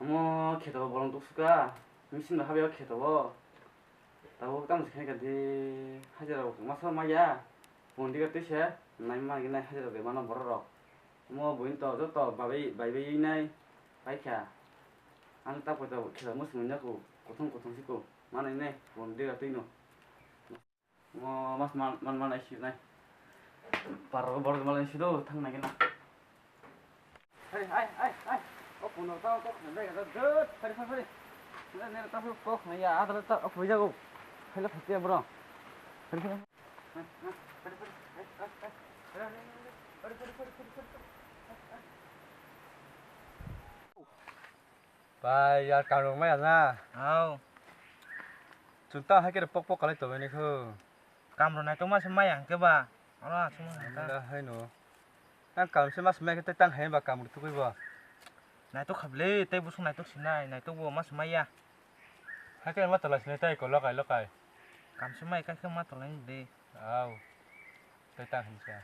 어머 개더워 뭐랑 독수가 미친다 하비가 개더워 나보고 땀을 캐니까 네 하지라고 마서 마야 뭔디가 뜻이야 나이만 이게 하지라고 내 만나 벌어라 뭐 보인다 저또 바이바이 이나이 바이캬 안 딱 보다 개더 무슨 뭐냐고 고통 씻고 만이네 뭔디가 뜨이노 뭐 마스 만 아이시 나이 바로 버르 말은 시도 탕나게나 아이 오늘 tao có phải đây là rất phải nên tao phải có này à tao tao phải ra go hay là phải tiền bro Bài giờ cào được mấy anh ra Không, chúng ta hay cái được bốc cái này tụi này không cầm rồi này chúng ta sẽ may à cái bà nó là chúng ta đó hay nữa đang cầm xem mắt mấy cái tay tăng hay và cầm được thôi vừa này tôi khập lê tay bút xuống này tôi xin này tôi vừa mắt may à hay cái mắt tụi này tay còn lóc cái cầm sẽ may cái mắt tôi lấy đi tay tăng hình sao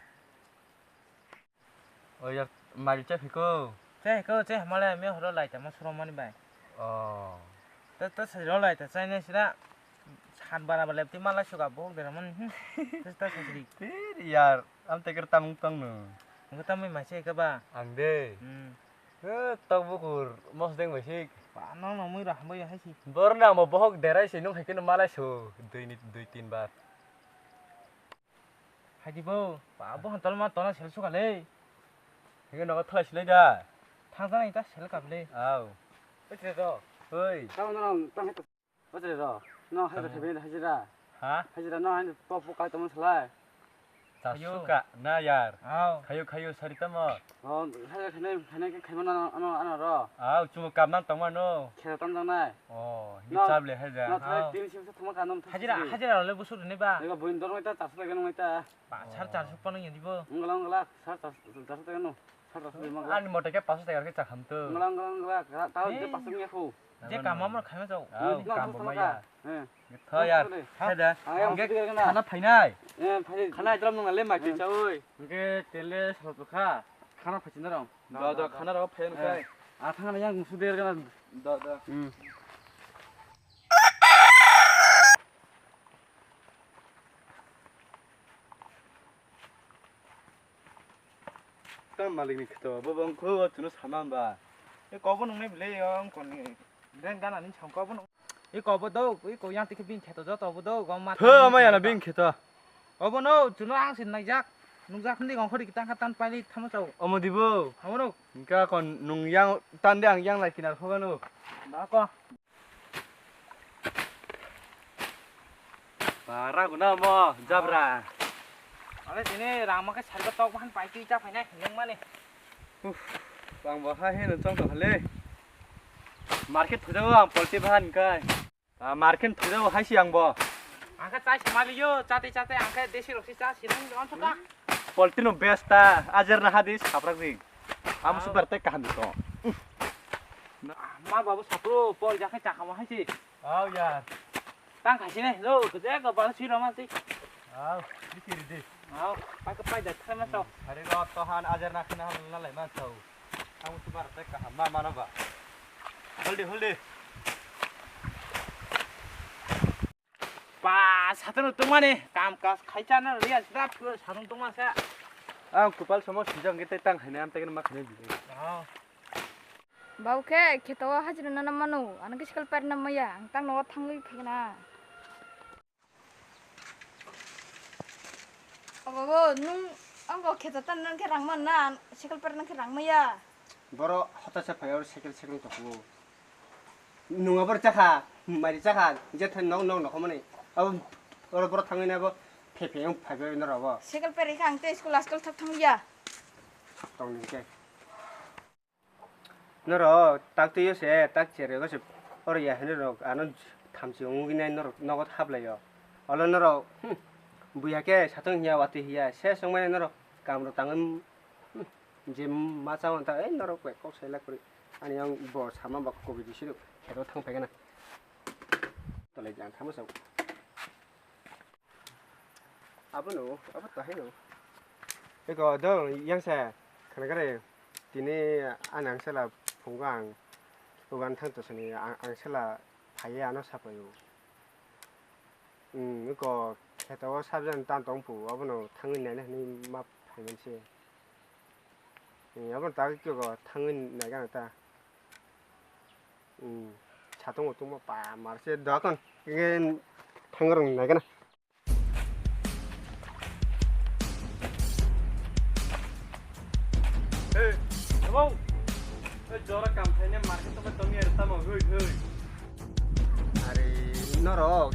ôi giờ mày chơi phi cô thế mà lại mấy hồi lại chả mất số money bài ờ tôi sẽ rồi lại tại sao này sẽ hàn bà làm tí mà lại sugar bốc để làm tôi sẽ đi giờ anh tay cái tam tăng nữa người ta mới mà chơi các bà ăn đi tao vô kur mos deng vậy chứ bà nó mới ra bây giờ hay gì bữa nào mà bốc để ra xin nó hay cái nó malai số đôi tin bát hay đi bố bà bố hắn tao mà tao nó sẽ sugar lê cái nó có thay lấy ra thằng cái này ta sẽ gặp lê 어째 저 ơi tao nó 땅 했다 어째 저너 하자 대변에 하지라 hả 하지라 너 한테 뽀뽀 깔 때면 살아 suka na yar à kayu sarita mo 하자 걔네 개만 안 알아 cuma kamnan tama no 걔가 땀장나 hicab le haja 너 뒤에 집에서 도망 가는 하지라 원래 무슨 소리 내봐 내가 보인 너랑 있다 다섯 개는 있다 잘 숙반은 게 니버 응글랑글라 살 다섯 개는 살 다섯 개만 ani một cái pasu cái chak ham tu 응글랑글라 tao 이제 빠스게 후 이제 까마만 가면서 kam bo maya 예 thôi yar haja cái khana phai nai 예 파이 khana jom nang le ma ke chau ơi 이게 텔레 살도카 하나 파친다랑 da khana ro phen kai 아 탕하나 양 수대가 da tam malik ni kto bo bang ko tu no saman ba cái có bốn ông này lấy còn đang gan là những chồng có bốn ông cái có bốn đâu cái có yang tích pin chạy tới tàu bốn đâu có mặt thơ mà là bin kto có bốn đâu chúng nó ăn xin này rác nung rác không đi còn không đi kita tan bay đi thăm tàu omo dibo không đâu ka kon nung yang tan dang yang lai kinar khoga no đó có para guna mo jabra ở đây thì này làm mà cái sắn cái tàu hắn bay đi chắc phải này nhưng mà này bang bo ha he no chong to hale market thujaw ang polti ban kai market thujaw ha siang bo à cái trái xem đi vô chate ăn cái Desi rồi chá xin nó cho cả polti no besta ajar na hadis kaprak ding am super te kahan to mà babu sapro pol ra cái chả không hay gì ya tăng khai xin này rồi cái cái bao nhiêu mà tí dikiri di bay để thay mà tàu hari ro to han ajar na khina na lai ma chau am super te kahan ma na ba hold 빠 사돈 동안에 감가 खाइचाना रिया स्ट्राप 사돈 동안 세 ang kupal somo sijang kita tang hene am tekan mak hene bi Bau ke ketawa hajar nana manu, anak sekal per nama ya, angtang nawa tangui kena. Apa nung anggo ketatan nang kerang mana, sekal per nang kerang maya. boro hota sa phayor cycle to ko nunga bor chakha mari chakha je than nong no khomani ab boro boro thangina bo phe yung phabe no rabo Sekal per ikang te school askal thak tang ya. tong ni ke noro tak te yose tak chere go se or ya hene ro anon thamchi ungi nai no nogot hablayo olo noro buya ke satong hiya wati hiya se songmane noro kamro tangem je machawan ta ei noro kok selak kori ani yang bo sama bak ko bidi sidu kero thang pegana tole jang thamo sa abano apa ta heno eko do yang sa kana kare tini anang sala phunggang Bukan thang tu sini ang sela paye ano sapa yo. Ko ketawa sabjan tan tongpu abono thangin nai ni ma phaimon se. Abon ta kyo ko thangin nai ga ta. 자동 오토 뭐 빠 말세 너건 이게 탕거랑 나가나 Ê, đúng không? Ê, cho nó cầm thấy nên mặt cái tao nghe tao mà hơi hơi. 아리 너로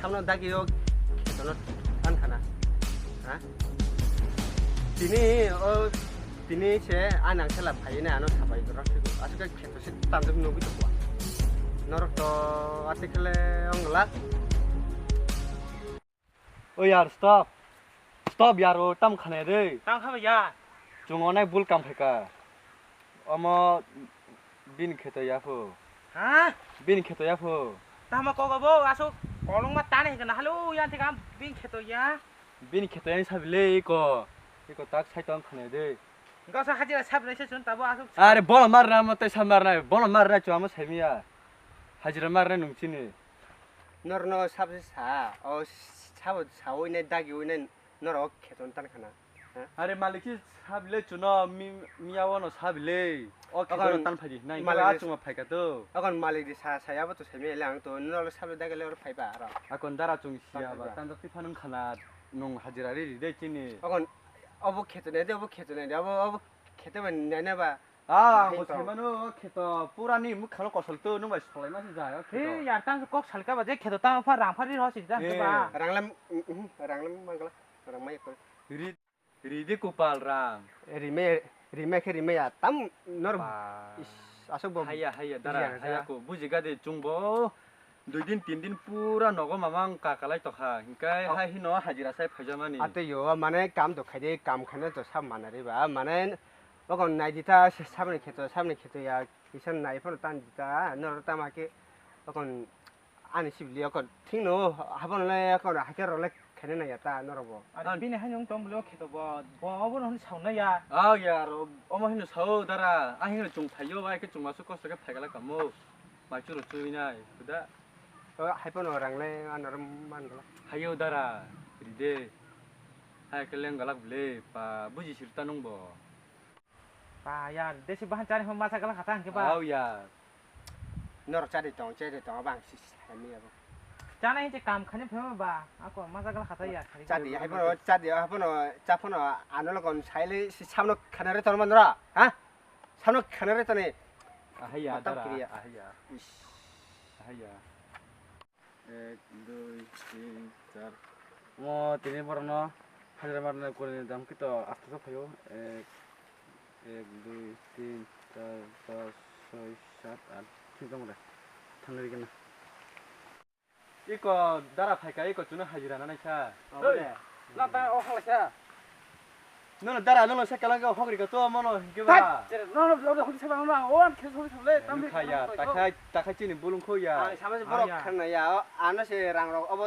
삼는 다기요 너는 안 하나 아 디니 디니 제 안양 살라 파이네 안어 사바이 들어 그리고 아직까 캐토시 땀좀 놓고 좀 와. 너로 또 아티클레 엉라 Ôi यार stop. Stop यार वो तम खाने दे. Tao không phải ya. Chúng này bul cầm phải cả. Ama bin kheta ya pho. Hả? Bin kheta ya pho. Tao mà có bố aso có lúc mắt ta này cái nào hello yan thì cam bin kheto ya. Bin kheta ya sabile 이거. 이거 딱 살던 खाने दे. Có sao haji sab lấy sẽ tao bố aso. 아래 번호 말나 뭐때 삼말나 번호 말나 좀 아무 재미야. 하지를 말나 농치니. 너로 사비 사어 사오이네 다기오이네 너로 캐돈 tan khana 아래 말리키 sabile 주나 미야원어 sabile. 아간 tan 파지. 나 이거 말리기- 아주 뭐 파이가도. akan malik di saya to semi lang to nolo sabi dagal or phaiba ara 아건 따라 좀 시야봐. 딴도 피파는 खाना 농 하지라리 리데치니. akan obo khetone de obo khetone de obo khete nene ba 아, Hay 뭐 tao. 제만은 캐터 뿌라니 뭐 칼로 거슬도 너무 설레 맛이 자요. Thế ya tao có salka ba je kheto tao pha rang pha ri ho si da 예. ba. ranglam mangala rang mai ko 리디 쿠팔람. rime ke rime ya tam nor 아. asok bo 하야 Iya, 다라 saya. 하야고 무지가데 중보. 2 din 3din পুরা নগ মামাং কাকালাই তখা হিকাই high Hino হাজিরা সাই ফাজামানি. ate yo mane kam to khade kam khane to sab manare ba mane akan naidita sabne kheto ya kisan nai phon tan dita nor tamake akan ani sibli akan thingno habon le akan hakero le khane na ya ta norobo Ani bin han yong tong lo kheto ba. Bo bo no sauna ya. 아, 야로 어머 히노 사오 다라. 아 히노 좀 파요 바 이렇게 좀 마스 거스가 파갈라 까모. 마주로 주이나. 그다 haipon orang le anoram mangala 하요 다라. 리데 하이 keleng galak ble pa buji sirta nungbo. Ba ya desi bahan cari hom masa kala kata ke ba. 아우 야. nor chade tong bang sis hami ya Chana hin je kam khane phema ba. Ako masa kala kata ya. chade haipon chapon anolo kon saile samno khanare tor mandra ha samno khanare tane 아하야 맞다, 다라. 그래야. 아하야. 아하야. 1, 2, 3, 4. 뭐 tiene por no hajar marne করে দাম কি তো আস্তে তো ফাইও 1 2 3 4 5 6 7 8 ঠিক আছে থাঙ্গরি কেনা 이거 나라 팔까 이거 주는 하지라나 차. না তা ও খালাসা 너는 따라 너는 색깔한가 허그리가 또 뭐노 이게 তা 봐. না না ওটা হইছে বা না ও খেস হইছে বলে তাম 루카야 딱하지니 물은 코야. ani samase borok khana ya ano se rang ro obo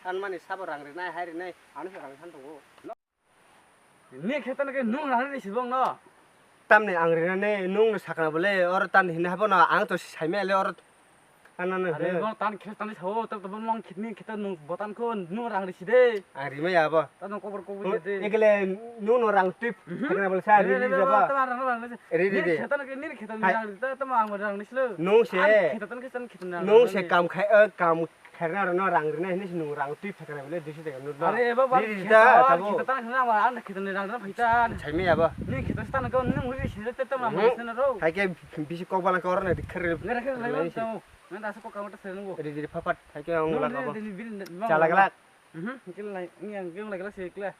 tan mani sabo rang re nai hai re nai ano se rang san to 니 খেতানকে নুন রানি সিবং না tamne angre ne nung sakna bole or tan hin habona ang to saimele or anane আরে ও তান খেতান ছাও তা তো মং খিতনি খেতান নুন বতান কো নুন রাং রিসি দে angri me ya bo তা নো কবর কবর দে ekle nung no rang tip sakna bole sa ri ri ba তা রাং রাং ri ri ri খেতানকে নি খেতান রাং তা তা মা আং রাং নিসলো nung se খেতান খেতান Khetan nung se kam khai kam khairna no rang re nai ni nung rang tip sakna bole disi de no আরে বাবা ri ri da খেতান খেতান মা আন খেতান রাং রাং ফাইতান saime ya bo নি খেতান স্থান কো নুন রি সিরে তে মা মাসনা রো hai ke bisi kok bala kor ne dikhre নেরা কে লাইও তো না দাস কো কামটা সেনগো ri ri papat hai ke ong la ba নি বিন chala galak kel lai ngiang geng lai gala sekla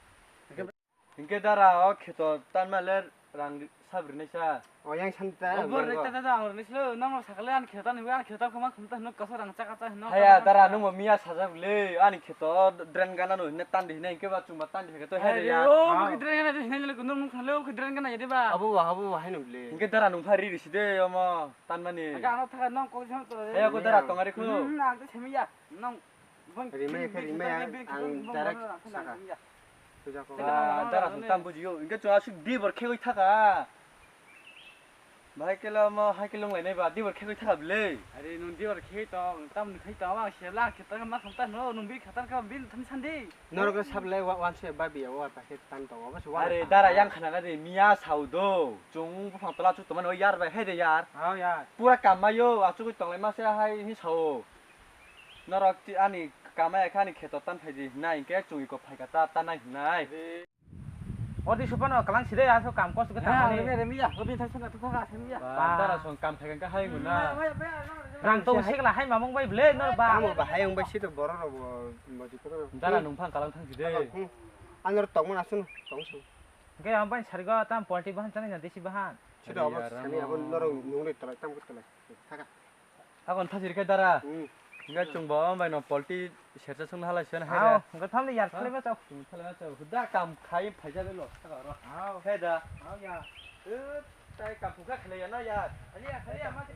인게 따라 어케도 딴말레 랑 사브르네 차. oyang santa Obor rekta da ang nislo nang saklan khitan ni an khitan khama khumta no kasar ang chaka cha no 하야 따라 너무 미야 사자블레 아니 케도 드렌 가나노 네 딴데 네 이게 봐 좀 딴데 해도 해야. o kidren na ni le kunum khalo kidren kana yedi ba abu hai no le 인게 따라 농파리 리시데 어머 딴만이. aga no tha no ko jam to 해야 고 따라 똥아리 코. na ta chemiya nang Rime ang darak saka. Tuja ko. 아, 따라 딴 부지요. 인게 좀 아직 네 버케고 타가. Hai kilo mà hai kilo này này bà đi vật khéo thả lê. 아니 눈 디어 케이터 땀 케이터 막 셰랑 케터 막 삼탄 너 눈비 카탄 카 빌 탐산디 너가 삽래 완수에 바비야 와 바켓 탄다고 와서 와 Are dara yang khana này mía sầu đô, chúng phong tala chút tụi mình nói yar vậy hay để yar. ao ya Pura cam mayo, à chút cái tông này mà sẽ hay hi sầu. Nó rồi thì anh ấy cam mai khai này khét tan phải gì này cái chung có phải cả ta tan này này. 어디 슈퍼너 갈랑 시대 야서 감 거스 그 아 타니 레미야 어빈 탈선가 토가 셈이야 Dara son cam phải cái hay người na. 랑 또 시글라 하이 마몽 바이 블레 너 바. 아무 바 하영 바시도 벌어라 뭐지 그거 Dara nung phang kalang thang gì đây. 안으로 똥만 왔으노 똥수 그 한번 차리가 땀 벌티 반 짜는 데시 반. 치도 아버 산이 아버 너랑 농래 있더라 땀 붙더라 사가 À còn thay gì cái Dara. 응 Ngay chung bỏ mày nó polti sẽ cho chúng hay là 아우 그 탐리 야 탈레 봐. chúng thay là cho đã cầm khai phải ra bên lột sao rồi. 아우 Hết rồi. 아우 야. Tay cầm phụ khác này nó ya. 아니야 아니야 맞지.